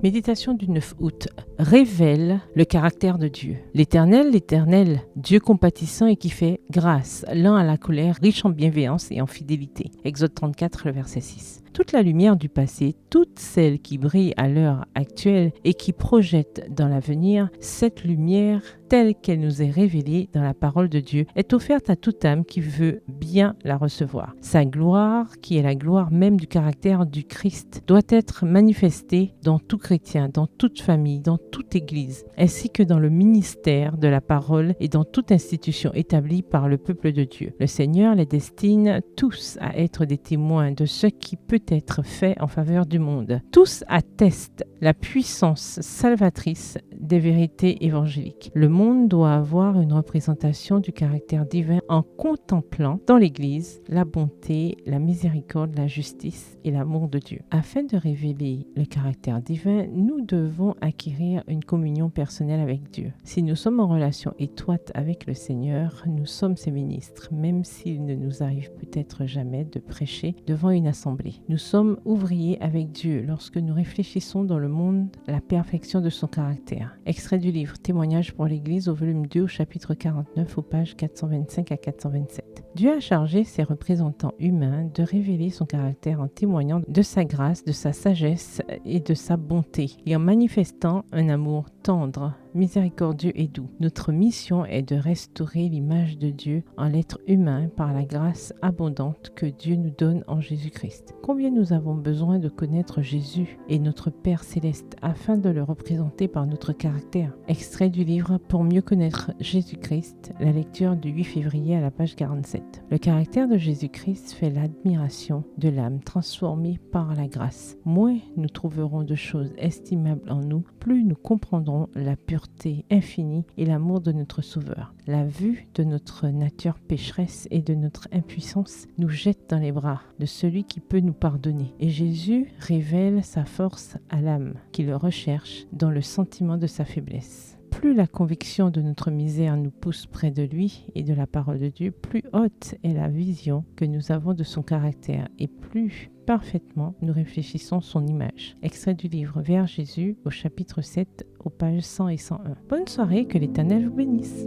Méditation du 9 août révèle le caractère de Dieu. L'Éternel, Dieu compatissant et qui fait grâce, lent à la colère, riche en bienveillance et en fidélité. Exode 34, le verset 6. Toute la lumière du passé, toute celle qui brille à l'heure actuelle et qui projette dans l'avenir, cette lumière telle qu'elle nous est révélée dans la parole de Dieu est offerte à toute âme qui veut bien la recevoir. Sa gloire, qui est la gloire même du caractère du Christ, doit être manifestée dans tout chrétien, dans toute famille, dans toute église, ainsi que dans le ministère de la parole et dans toute institution établie par le peuple de Dieu. Le Seigneur les destine tous à être des témoins de ce qui peut être fait en faveur du monde. Tous attestent la puissance salvatrice des vérités évangéliques. Le monde doit avoir une représentation du caractère divin en contemplant dans l'Église la bonté, la miséricorde, la justice et l'amour de Dieu. Afin de révéler le caractère divin, nous devons acquérir une communion personnelle avec Dieu. Si nous sommes en relation étroite avec le Seigneur, nous sommes ses ministres, même s'il ne nous arrive peut-être jamais de prêcher devant une assemblée. Nous sommes ouvriers avec Dieu lorsque nous réfléchissons dans le monde la perfection de son caractère. Extrait du livre Témoignages pour l'Église au volume 2 au chapitre 49 aux pages 425 à 427. Dieu a chargé ses représentants humains de révéler son caractère en témoignant de sa grâce, de sa sagesse et de sa bonté et en manifestant un amour tendre, miséricordieux et doux. Notre mission est de restaurer l'image de Dieu en l'être humain par la grâce abondante que Dieu nous donne en Jésus-Christ. Combien nous avons besoin de connaître Jésus et notre Père céleste afin de le représenter par notre caractère. Extrait du livre Pour mieux connaître Jésus-Christ, la lecture du 8 février à la page 47. Le caractère de Jésus-Christ fait l'admiration de l'âme transformée par la grâce. Moins nous trouverons de choses estimables en nous, plus nous comprendrons la pureté infinie et l'amour de notre Sauveur. La vue de notre nature pécheresse et de notre impuissance nous jette dans les bras de celui qui peut nous pardonner. Et Jésus révèle sa force à l'âme qui le recherche dans le sentiment de sa faiblesse. Plus la conviction de notre misère nous pousse près de lui et de la parole de Dieu, plus haute est la vision que nous avons de son caractère et plus parfaitement nous réfléchissons son image. Extrait du livre Vers Jésus au chapitre 7 aux pages 100 et 101. Bonne soirée, que l'Éternel vous bénisse.